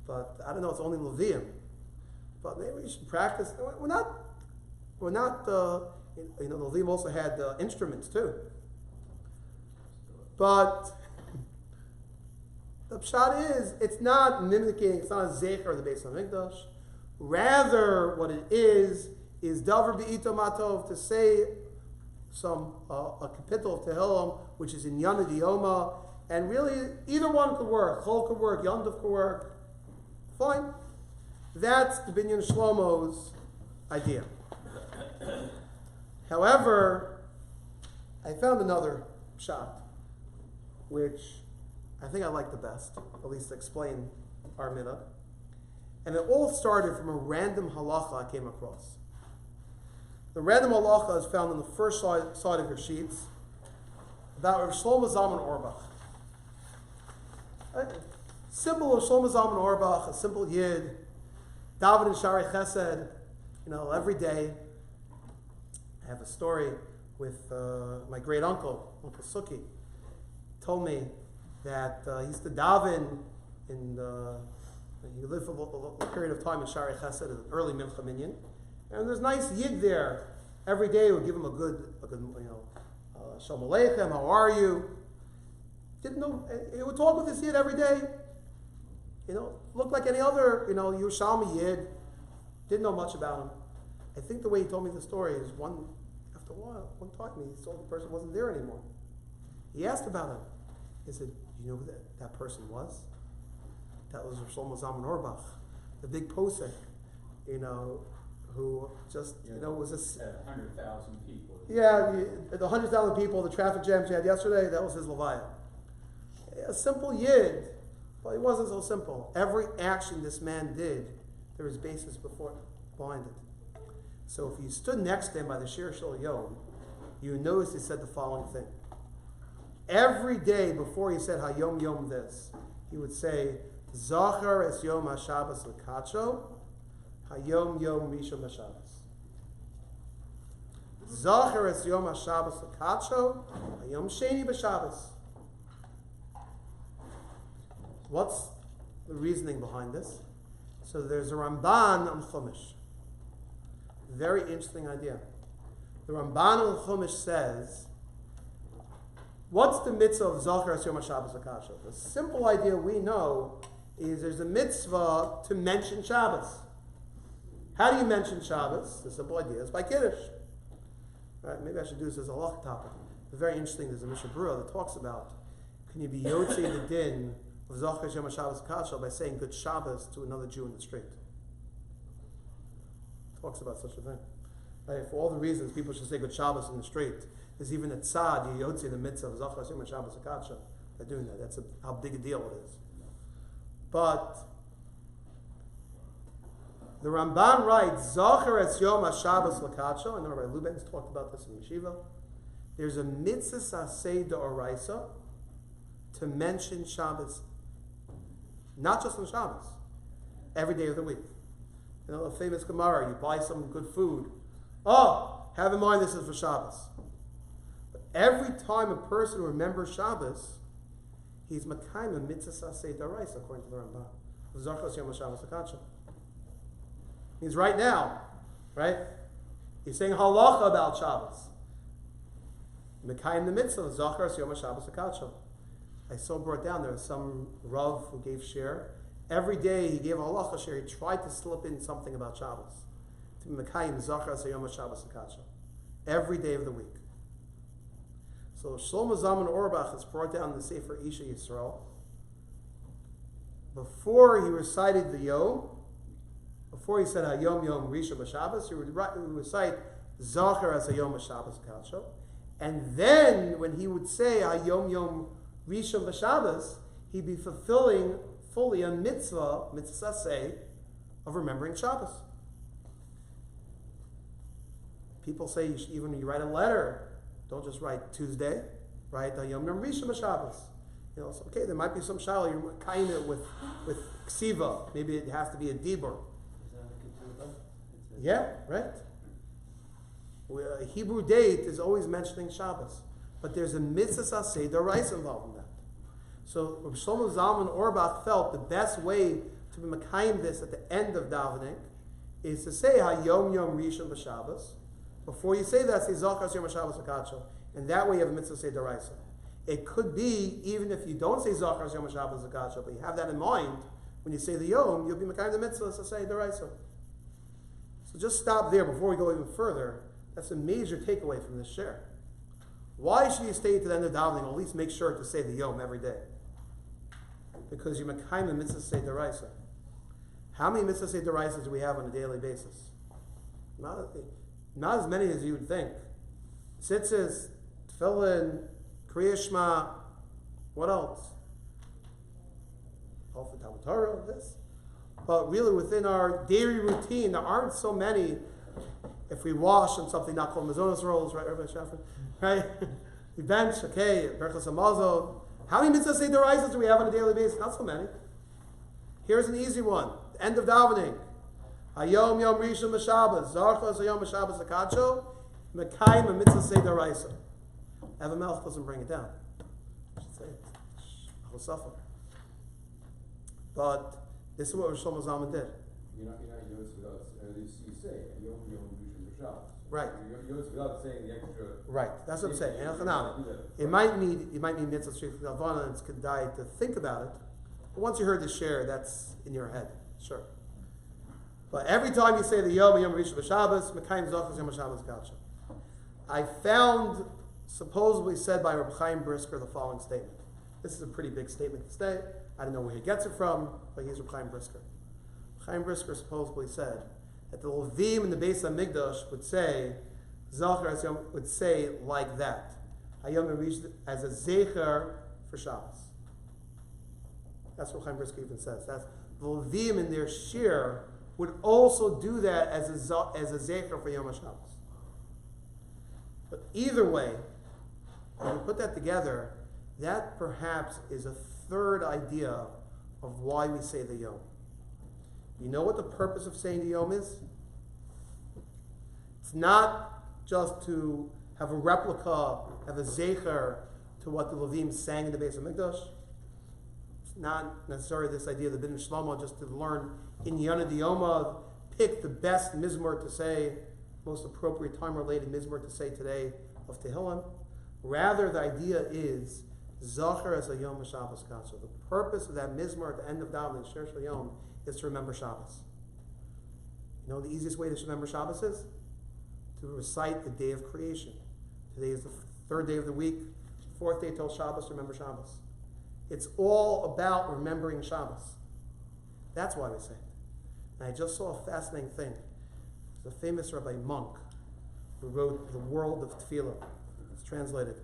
but I don't know, it's only Levium. But maybe we should practice. We're not, the Levium also had instruments too. But the pshat is, it's not mimicking, it's not a zecher of the Beis HaMikdash. Rather, what it is Davar Be'ito Matov, to say some a capital of Tehillim, which is in Yana Dioma, and really either one could work. Chol could work, Yontif could work. Fine. That's the Binyan Shlomo's idea. However, I found another pshat, which I think I like the best, at least to explain our minhag. And it all started from a random halacha I came across. The random halacha is found on the first side of your sheets about Rav Shlomo Zalman Auerbach. Simple Rav Shlomo Zalman Auerbach, a simple yid, David and Shari Chesed, every day. I have a story with my great uncle, Uncle Suki, told me that he used to daven he lived for a period of time in Shari Chesed, an early Mincha Minyan, and there's nice yid there. Every day would give him a good Shalom Aleichem, how are you? Didn't know, he would talk with this yid every day. Looked like any other, Yerushalmi yid. Didn't know much about him. I think the way he told me the story is after a while, one time he saw the person wasn't there anymore. He asked about him. He said, "Do you know who that person was?" That was Rav Shlomo Zalman Auerbach, the big posek, who just, was a, 100,000 people. the 100,000 people, the traffic jams you had yesterday, that was his Levaya. A simple Yid, but he wasn't so simple. Every action this man did, there was basis behind it. So if you stood next to him by the Shiur Shel Yom, you would notice he said the following thing. Every day before he said Hayom Yom this, he would say, Zachar es Yom HaShabbos L'Kacho, Hayom Yom Rishon HaShabbos. Zachar es Yom HaShabbos L'Kacho, Hayom Sheni B'Shabbos. What's the reasoning behind this? So there's a Ramban on Chumash. Very interesting idea. The Ramban on Chumash says, what's the mitzvah of Zachar es Yom HaShabbos L'Kacho? The simple idea we know is there's a mitzvah to mention Shabbos. How do you mention Shabbos? The simple idea is by Kiddush. Right, maybe I should do this as a halakha topic. It's very interesting. There's a Mishnah Berurah that talks about, can you be yotzei the din of Zachar es Yom HaShabbos L'Kacho by saying good Shabbos to another Jew in the street? Talks about such a thing. Right, for all the reasons people should say good Shabbos in the street, there's even a tzad, you yotzei the mitzvah of Zachar es Yom HaShabbos L'Kacho by doing that. That's how big a deal it is. But the Ramban writes, Zachar es Yom HaShabbos L'Kacho. I know Rabbi Luben's talked about this in Yeshiva. There's a mitzvah saseh d'oraisa to mention Shabbos, not just on Shabbos, every day of the week. The famous Gemara, you buy some good food. Oh, have in mind this is for Shabbos. But every time a person remembers Shabbos, he's makayim a mitzvah saseh d'oraisa, according to the Ramban. Zachar es Yom HaShabbos L'Kacho. Means right now, right? He's saying halacha about Shabbos. Mekayim the mitzvah, Zachar es Yom HaShabbos L'Kacho. I saw brought down there was some Rav who gave share. Every day he gave a halacha share. He tried to slip in something about Shabbos. To Mekayim Zachar es Yom HaShabbos L'Kacho. Every day of the week. So Shlomo Zalman Auerbach has brought down the Sefer Isha Yisrael. Before he recited the Yom, before he said Hayom Yom Rishon B'Shabbos, he would recite Zachar es Hayom HaShabbos L'Kacho. And then when he would say Hayom Yom Rishon B'Shabbos, he'd be fulfilling fully a mitzvah saseh, of remembering Shabbos. People say even when you write a letter, don't just write Tuesday, write Hayom Yom Rishon B'Shabbos. So, okay, there might be some shayla you're kind of with ksiva. Maybe it has to be a dibur. Yeah, right. A Hebrew date is always mentioning Shabbos, but there's a mitzvah saseh d'oraisa involved in that. So Rabbi Shlomo Zalman Auerbach felt the best way to be makayim this at the end of davening is to say Hayom Yom Rishon B'Shabbos. Before you say that, say Zachar es Yom HaShabbos L'Kacho, and that way you have a mitzvah saseh d'oraisa. It could be even if you don't say Zachar es Yom HaShabbos L'Kacho, but you have that in mind when you say the Yom, you'll be makayim the mitzvah saseh d'oraisa. So just stop there before we go even further. That's a major takeaway from this share. Why should you stay to the end of davening, or at least make sure to say the Yom every day? Because you're makayim the mitzvah saseh d'oraisa. How many mitzvah saseh d'oraisa do we have on a daily basis? Not as many as you would think. Tzitzis, tefillin, Kriya Shema, what else? All for Talmud Torah, this. But really within our daily routine, there aren't so many. If we wash on something not called mazonos rolls, right, Rabbi Shaffer? Right? We bench, okay, Berchos HaMazon. How many mitzvah saseh d'oraisa do we have on a daily basis? Not so many. Here's an easy one. The end of davening. Hayom Yom Rishon B'Shabbos. Zachar es Hayom HaShabbos L'Kacho. Mekayim a mitzvah saseh d'oraisa. Eva Melch doesn't bring it down. I should say it. I will suffer. But this is what Rosh Shlomo Zalman did. You're not yours without, you say, Yom Yom Rishon B'Shabbos. Right. You're yours without saying the extra. Right. That's what I'm saying. It might need mitzvah saseh d'oraisa and it's kedai to think about it. But once you heard the share, that's in your head. Sure. But every time you say the Yom Yom Rishon B'Shabbos, Mekayim Zachar es Yom HaShabbos L'Kacho. I found supposedly said by Reb Chaim Brisker the following statement. This is a pretty big statement to say. I don't know where he gets it from, but he's Reb Chaim Brisker. Chaim Brisker supposedly said that the Levim in the Beis HaMikdash would say, Zachar as Yom would say like that. Hayom reached as a Zecher for Shabbos. That's what Chaim Brisker even says. That's the Levim in their Shiur would also do that as a Zecher for Yom HaShabbos. But either way, when you put that together, that perhaps is a third idea of why we say the Yom. You know what the purpose of saying the Yom is? It's not just to have a replica, have a zecher to what the Levim sang in the Beis HaMikdash. It's not necessarily this idea of the Bin Shlomo just to learn in Yana Diyoma, pick the best mizmor to say, most appropriate time-related mizmor to say today of Tehillim. Rather, the idea is Zachar as a Yom HaShabbos Katzor. The purpose of that mizmor at the end of davening, Shir Shel Yom, is to remember Shabbos. You know the easiest way to remember Shabbos is? To recite the day of creation. Today is the third day of the week, fourth day till Shabbos, remember Shabbos. It's all about remembering Shabbos. That's why we say it. And I just saw a fascinating thing. There's a famous Rabbi Monk who wrote The World of Tefillah. It's translated.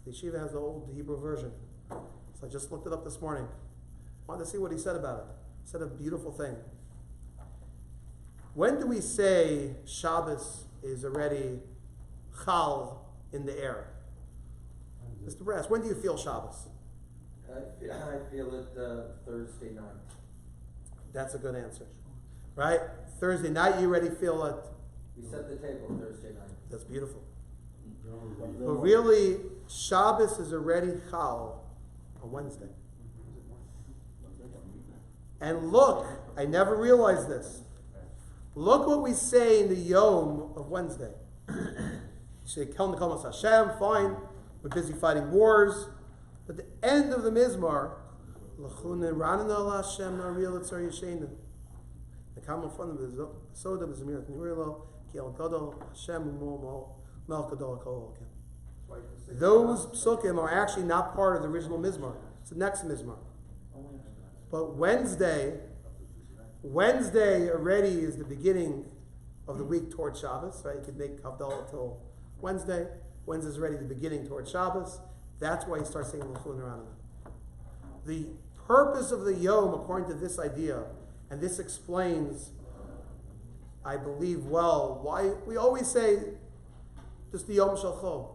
The yeshiva has the old Hebrew version. So I just looked it up this morning. I wanted to see what he said about it. He said a beautiful thing. When do we say Shabbos is already chal in the air? Mr. Brass, when do you feel Shabbos? I feel it Thursday night. That's a good answer. Right? Thursday night you already feel it. We set the table Thursday night. That's beautiful. But really, Shabbos is already chal on Wednesday. And look, I never realized this. Look what we say in the Yom of Wednesday. You say, Kel Nekamas Hashem, fine, we're busy fighting wars. But the end of the Mizmar, L'chune Ranana al Hashem Na'ariel Etzar Yeshenu. The Kamal Fun of the Soda is Amir Nurilo, Kiel Gadol, Hashem Umo Mel Gadol Kol. Those psukim are actually not part of the original Mizmar. It's the next Mizmar. But Wednesday already is the beginning of the week towards Shabbos, right? You could make Havdalah till Wednesday. Wednesday's already the beginning towards Shabbos. That's why you start saying L'chun Ranana. The purpose of the Yom, according to this idea, and this explains, I believe well, why we always say just the Yom Shel Chol,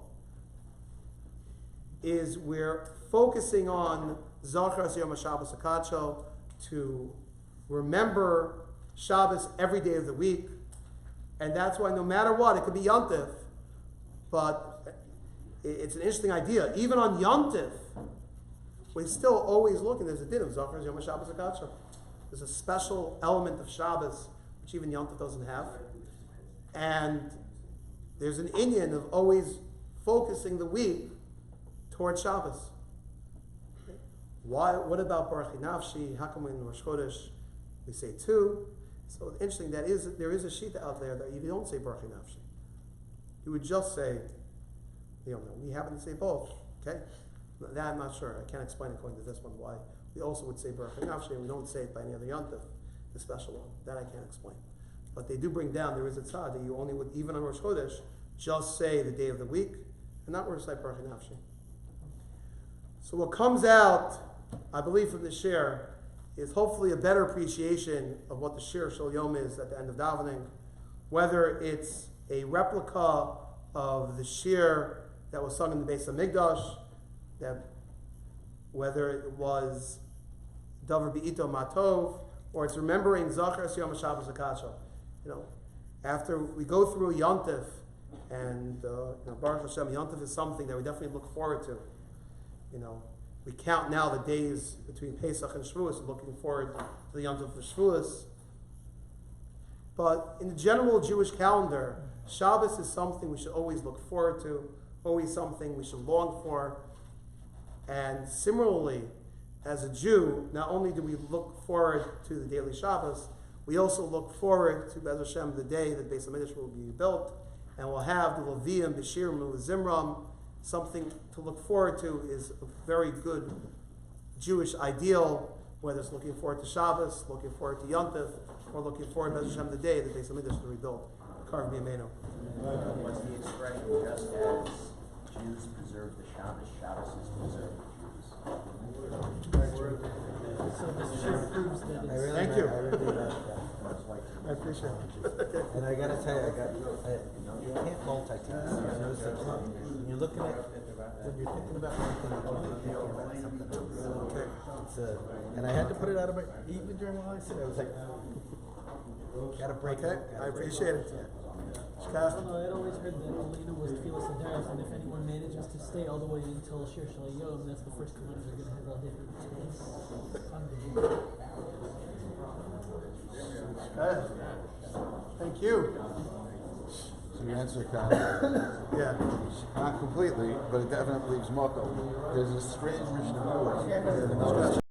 is we're focusing on Zachar Yom HaShabbos HaKadsho to remember Shabbos every day of the week. And that's why no matter what, it could be Yom Tov, but it's an interesting idea. Even on Yom Tov, we're still always looking, there's a din of Zachar Yom HaShabbos HaKadsho. There's a special element of Shabbos, which even Yom Tov doesn't have. And there's an inyan of always focusing the week towards Shabbos. Why? What about Baruch Nafshi? How come in Rosh Chodesh we say two? So interesting. There is a sheet out there that you don't say Baruch Nafshi. You would just say, we happen to say both. Okay, that I'm not sure. I can't explain according to this one why we also would say Baruch Nafshi and we don't say it by any other yontif, the special one. That I can't explain. But they do bring down there is a tzad that you only would even on Rosh Chodesh just say the day of the week and not recite Baruch Nafshi. So what comes out, I believe, from the Shiur is hopefully a better appreciation of what the Shir Shel Yom is at the end of davening, whether it's a replica of the Shiur that was sung in the Beis HaMikdash, that whether it was Davar Be'ito Matov, or it's remembering Zachar Yom HaShabbos HaKadsho. After we go through a Yom Tov, and Baruch Hashem, Yom Tov is something that we definitely look forward to. We count now the days between Pesach and Shavuos, looking forward to the Yom Tov for Shavuos. But in the general Jewish calendar, Shabbos is something we should always look forward to, always something we should long for. And similarly, as a Jew, not only do we look forward to the daily Shabbos, we also look forward to Be'ez Hashem, the day that Beis HaMikdash will be built, and we'll have the Levium, the Shiurim, the Zimram. Something to look forward to is a very good Jewish ideal whether it's looking forward to Shabbos, looking forward to Yom Tov, or looking forward to Hashem the day that Beis Hamikdash is rebuilt. Carve me Amenu. Was the expression just as Jews preserve the Shabbos, Shabbos is preserved Jews? So this sure proves that I it's. really, Thank you. I really like that. I appreciate it. And I gotta tell you, you can't multitask. I noticed that when you're looking at, when you're thinking about one thing, you can't think about something else. Okay. It's, and I had to put it out of my, even during while I said, I was like, gotta break it. Okay, I appreciate it. Shkaf. Well, I'd always heard that Olena was Tefillas Adaris, and if anyone manages to stay all the way until Shir Shel Yom, that's the first command they're gonna have all day. Thank you. So you answer kind Yeah. not completely, but it definitely leaves Moko. There's a strange Mishnah Berurah